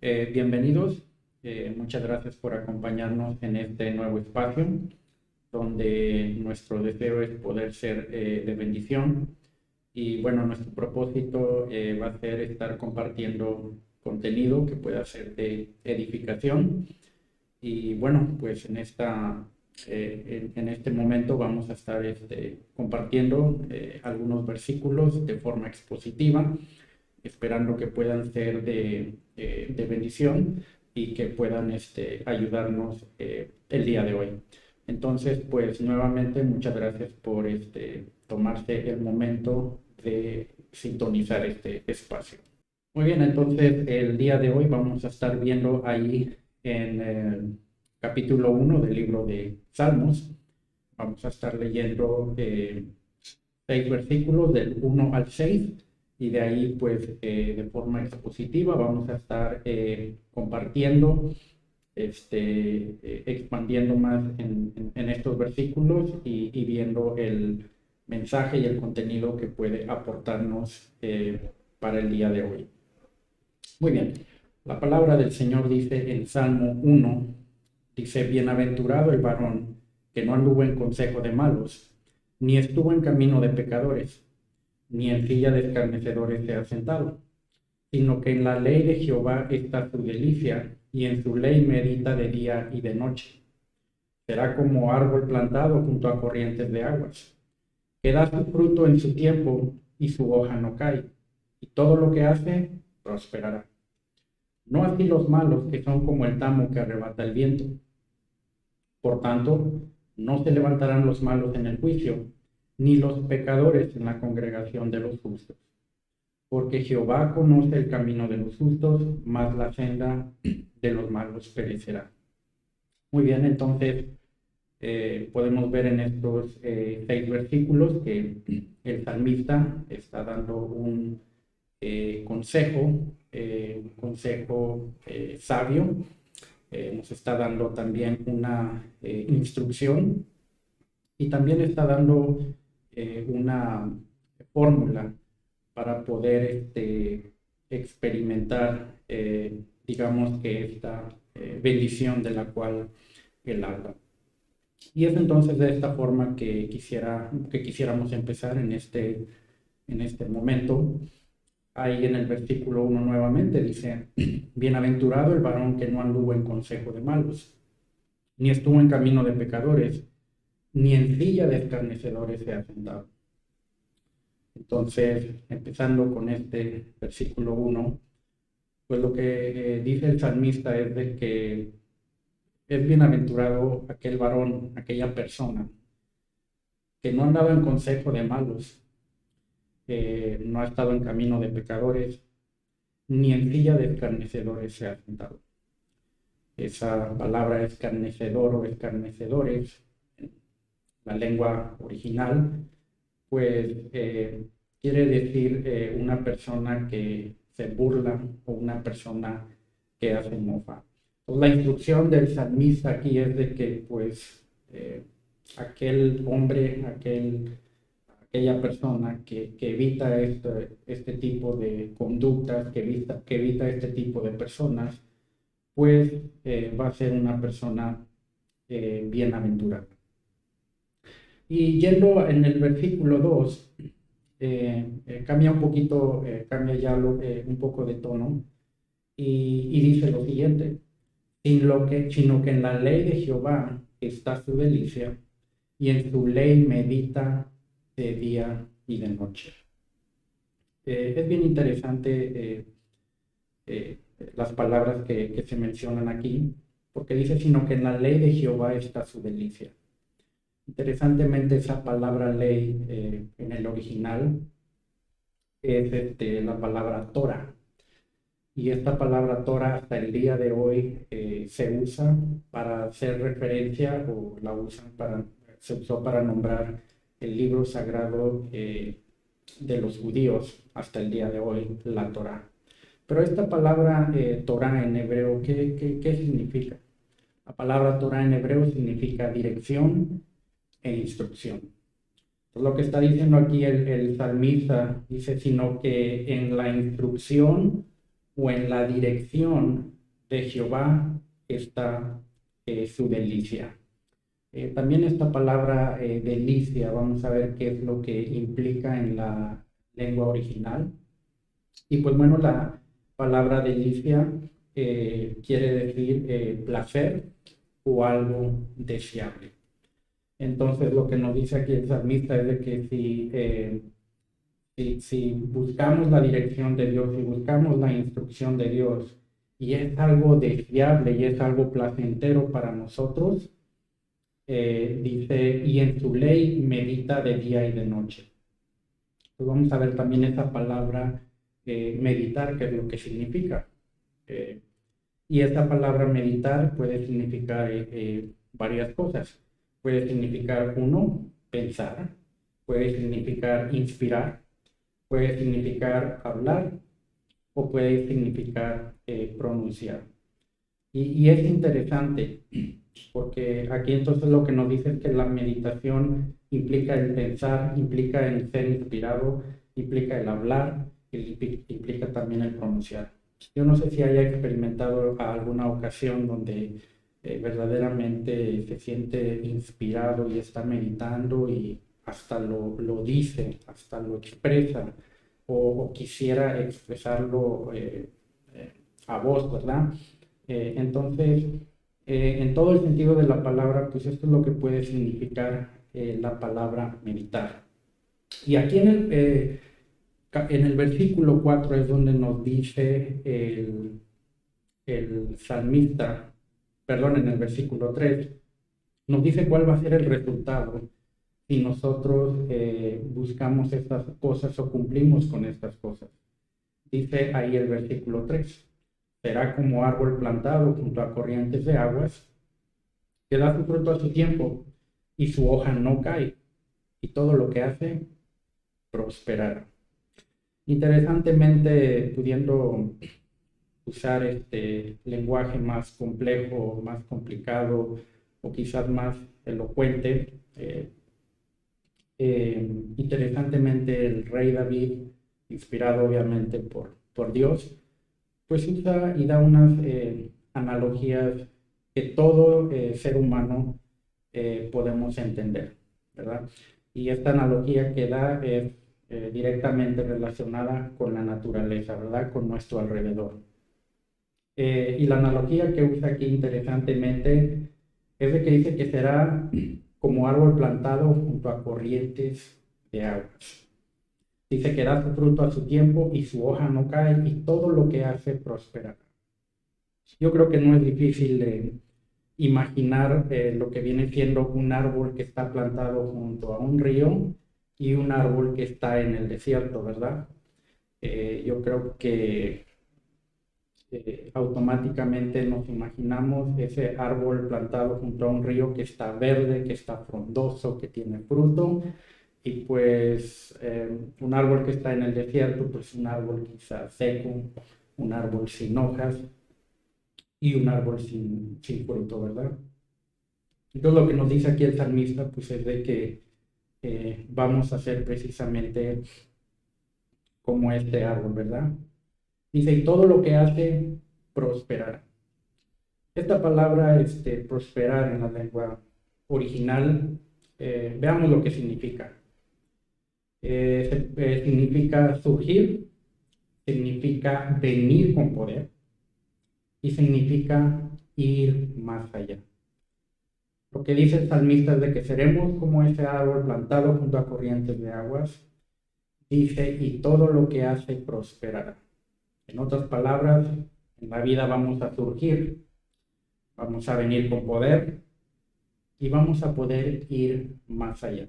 Bienvenidos. Muchas gracias por acompañarnos en este nuevo espacio, donde nuestro deseo es poder ser de bendición. Y bueno, nuestro propósito va a ser estar compartiendo contenido que pueda ser de edificación. Y bueno, pues en este momento vamos a estar compartiendo algunos versículos de forma expositiva, esperando que puedan ser de bendición y que puedan ayudarnos el día de hoy. Entonces, pues nuevamente muchas gracias por tomarse el momento de sintonizar este espacio. Muy bien, entonces el día de hoy vamos a estar viendo ahí en el capítulo 1 del libro de Salmos. Vamos a estar leyendo 6 versículos del 1 al 6 y de ahí pues de forma expositiva vamos a estar compartiendo, expandiendo más en estos versículos y viendo el mensaje y el contenido que puede aportarnos para el día de hoy. Muy bien, la palabra del Señor dice en Salmo 1, dice: bienaventurado el varón que no anduvo en consejo de malos, ni estuvo en camino de pecadores, ni en silla de escarnecedores se ha sentado, sino que en la ley de Jehová está su delicia, y en su ley medita de día y de noche. Será como árbol plantado junto a corrientes de aguas, que da su fruto en su tiempo, y su hoja no cae, y todo lo que hace prosperará. No así los malos, que son como el tamo que arrebata el viento. Por tanto, no se levantarán los malos en el juicio, ni los pecadores en la congregación de los justos. Porque Jehová conoce el camino de los justos, mas la senda de los malos perecerá. Muy bien, entonces podemos ver en estos 6 versículos que el salmista está dando un consejo, un consejo sabio. Nos está dando también una instrucción y también está dando una fórmula para poder experimentar, digamos que esta bendición de la cual él habla. Y es entonces de esta forma que quisiéramos empezar en este momento. Ahí en el versículo 1 nuevamente dice: bienaventurado el varón que no anduvo en consejo de malos, ni estuvo en camino de pecadores, ni en silla de escarnecedores se ha sentado. Entonces, empezando con este versículo 1, pues lo que dice el salmista es de que es bienaventurado aquel varón, aquella persona, que no andaba en consejo de malos, no ha estado en camino de pecadores, ni en silla de escarnecedores se ha sentado. Esa palabra escarnecedor o escarnecedores, en la lengua original, pues quiere decir una persona que se burla o una persona que hace mofa. Pues la instrucción del salmista aquí es de que pues aquel hombre, aquella persona que evita este tipo de conductas, que evita este tipo de personas, pues va a ser una persona bienaventurada. Y yendo en el versículo 2, cambia un poquito, cambia ya un poco de tono y dice lo siguiente: sino que en la ley de Jehová está su delicia, y en su ley medita de día y de noche. Es bien interesante las palabras que se mencionan aquí, porque dice: sino que en la ley de Jehová está su delicia. Interesantemente, esa palabra ley en el original es la palabra Torah. Y esta palabra Torah hasta el día de hoy se usa para hacer referencia, o se usó para nombrar el libro sagrado de los judíos hasta el día de hoy, la Torah. Pero esta palabra Torah en hebreo, ¿qué significa? La palabra Torah en hebreo significa dirección e instrucción. Entonces, lo que está diciendo aquí el salmista dice: sino que en la instrucción o en la dirección de Jehová está su delicia. También esta palabra delicia, vamos a ver qué es lo que implica en la lengua original. Y pues bueno, la palabra delicia quiere decir placer o algo deseable. Entonces lo que nos dice aquí el salmista es de que si buscamos la dirección de Dios, si buscamos la instrucción de Dios y es algo deseable y es algo placentero para nosotros, dice, y en su ley medita de día y de noche. Pues vamos a ver también esa palabra meditar, qué es lo que significa. Y esta palabra meditar puede significar varias cosas. Puede significar, uno, pensar, puede significar inspirar, puede significar hablar o puede significar pronunciar. Y es interesante porque aquí entonces lo que nos dice es que la meditación implica el pensar, implica el ser inspirado, implica el hablar, implica también el pronunciar. Yo no sé si haya experimentado alguna ocasión donde verdaderamente se siente inspirado y está meditando y hasta lo dice, hasta lo expresa o quisiera expresarlo a voz, ¿verdad? Entonces, en todo el sentido de la palabra, pues esto es lo que puede significar la palabra meditar. Y aquí en el versículo 4 es donde nos dice el salmista, perdón, en el versículo 3, nos dice cuál va a ser el resultado si nosotros buscamos estas cosas o cumplimos con estas cosas. Dice ahí el versículo 3, será como árbol plantado junto a corrientes de aguas, que da su fruto a su tiempo y su hoja no cae, y todo lo que hace prosperará. Interesantemente, pudiendo usar este lenguaje más complejo, más complicado o quizás más elocuente, interesantemente el rey David, inspirado obviamente por Dios, pues usa y da unas analogías que todo ser humano podemos entender, ¿verdad? Y esta analogía que da es directamente relacionada con la naturaleza, ¿verdad? Con nuestro alrededor. Y la analogía que usa aquí interesantemente es de que dice que será como árbol plantado junto a corrientes de aguas. Dice que da su fruto a su tiempo y su hoja no cae y todo lo que hace prosperará. Yo creo que no es difícil imaginar lo que viene siendo un árbol que está plantado junto a un río y un árbol que está en el desierto, ¿verdad? Yo creo que automáticamente nos imaginamos ese árbol plantado junto a un río que está verde, que está frondoso, que tiene fruto, y pues un árbol que está en el desierto, pues un árbol quizás seco, un árbol sin hojas y un árbol sin fruto, ¿verdad? Entonces lo que nos dice aquí el salmista, pues es de que vamos a ser precisamente como este árbol, ¿verdad? Dice, y todo lo que hace prosperará. Esta palabra, prosperar en la lengua original, veamos lo que significa. Significa surgir, significa venir con poder y significa ir más allá. Lo que dice el salmista es de que seremos como ese árbol plantado junto a corrientes de aguas. Dice, y todo lo que hace prosperará. En otras palabras, en la vida vamos a surgir, vamos a venir con poder y vamos a poder ir más allá.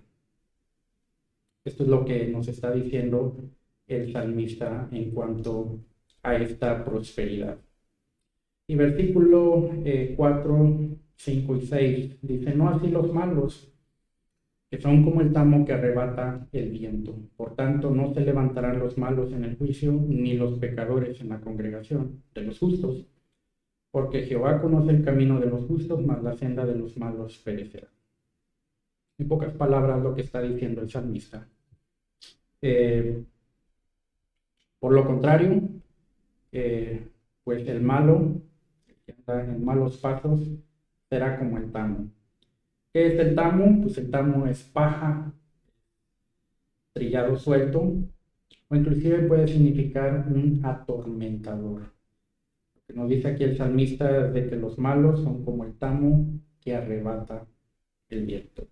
Esto es lo que nos está diciendo el salmista en cuanto a esta prosperidad. Y versículo 4, 5 y 6 dice, no así los malos, que son como el tamo que arrebata el viento. Por tanto, no se levantarán los malos en el juicio, ni los pecadores en la congregación de los justos, porque Jehová conoce el camino de los justos, mas la senda de los malos perecerá. En pocas palabras, lo que está diciendo el salmista. Por lo contrario, pues el malo, anda en malos pasos será como el tamo. ¿Qué es el tamo? Pues el tamo es paja, trillado suelto, o inclusive puede significar un atormentador. Lo que nos dice aquí el salmista es de que los malos son como el tamo que arrebata el viento.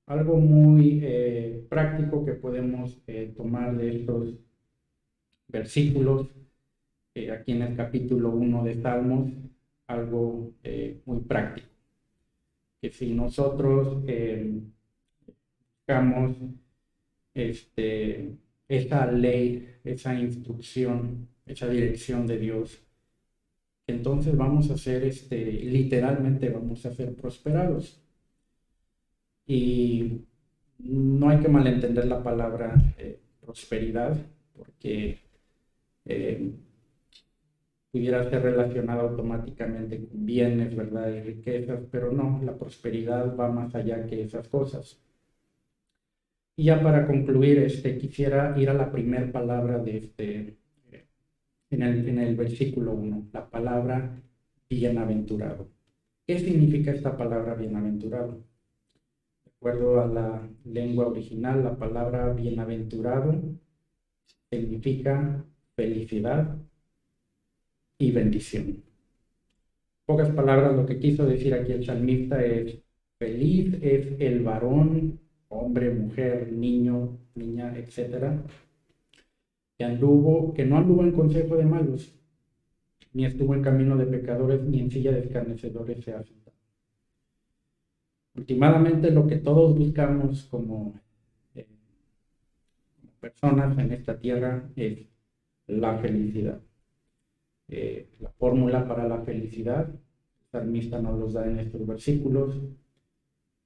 Algo muy práctico que podemos tomar de estos versículos, aquí en el capítulo 1 de Salmos, algo muy práctico, que si nosotros buscamos esa ley, esa instrucción, esa dirección de Dios, entonces vamos a ser, literalmente vamos a ser prosperados. Y no hay que malentender la palabra prosperidad, porque pudiera ser relacionada automáticamente con bienes, ¿verdad? Y riquezas, pero no, la prosperidad va más allá que esas cosas. Y ya para concluir, quisiera ir a la primera palabra de en el versículo 1, la palabra bienaventurado. ¿Qué significa esta palabra bienaventurado? De acuerdo a la lengua original, la palabra bienaventurado significa felicidad y bendición. En pocas palabras, lo que quiso decir aquí el salmista es: feliz es el varón, hombre, mujer, niño, niña, etcétera, que no anduvo en consejo de malos, ni estuvo en camino de pecadores, ni en silla de escarnecedores se ha sentado. Últimamente, lo que todos buscamos como personas en esta tierra es la felicidad. La fórmula para la felicidad, el salmista nos los da en estos versículos,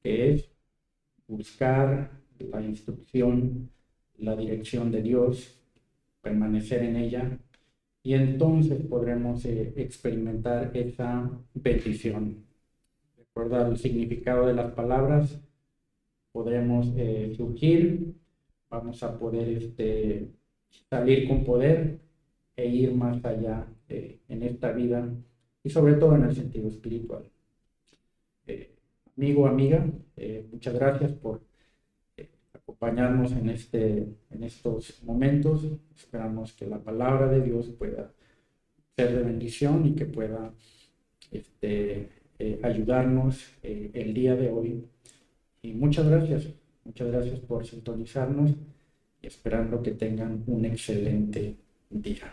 que es buscar la instrucción, la dirección de Dios, permanecer en ella, y entonces podremos experimentar esa bendición. De acuerdo al significado de las palabras, podremos surgir, vamos a poder salir con poder e ir más allá en esta vida y sobre todo en el sentido espiritual. Amigo, amiga, muchas gracias por acompañarnos en estos momentos. Esperamos que la palabra de Dios pueda ser de bendición y que pueda ayudarnos el día de hoy. Y muchas gracias por sintonizarnos y esperando que tengan un excelente día.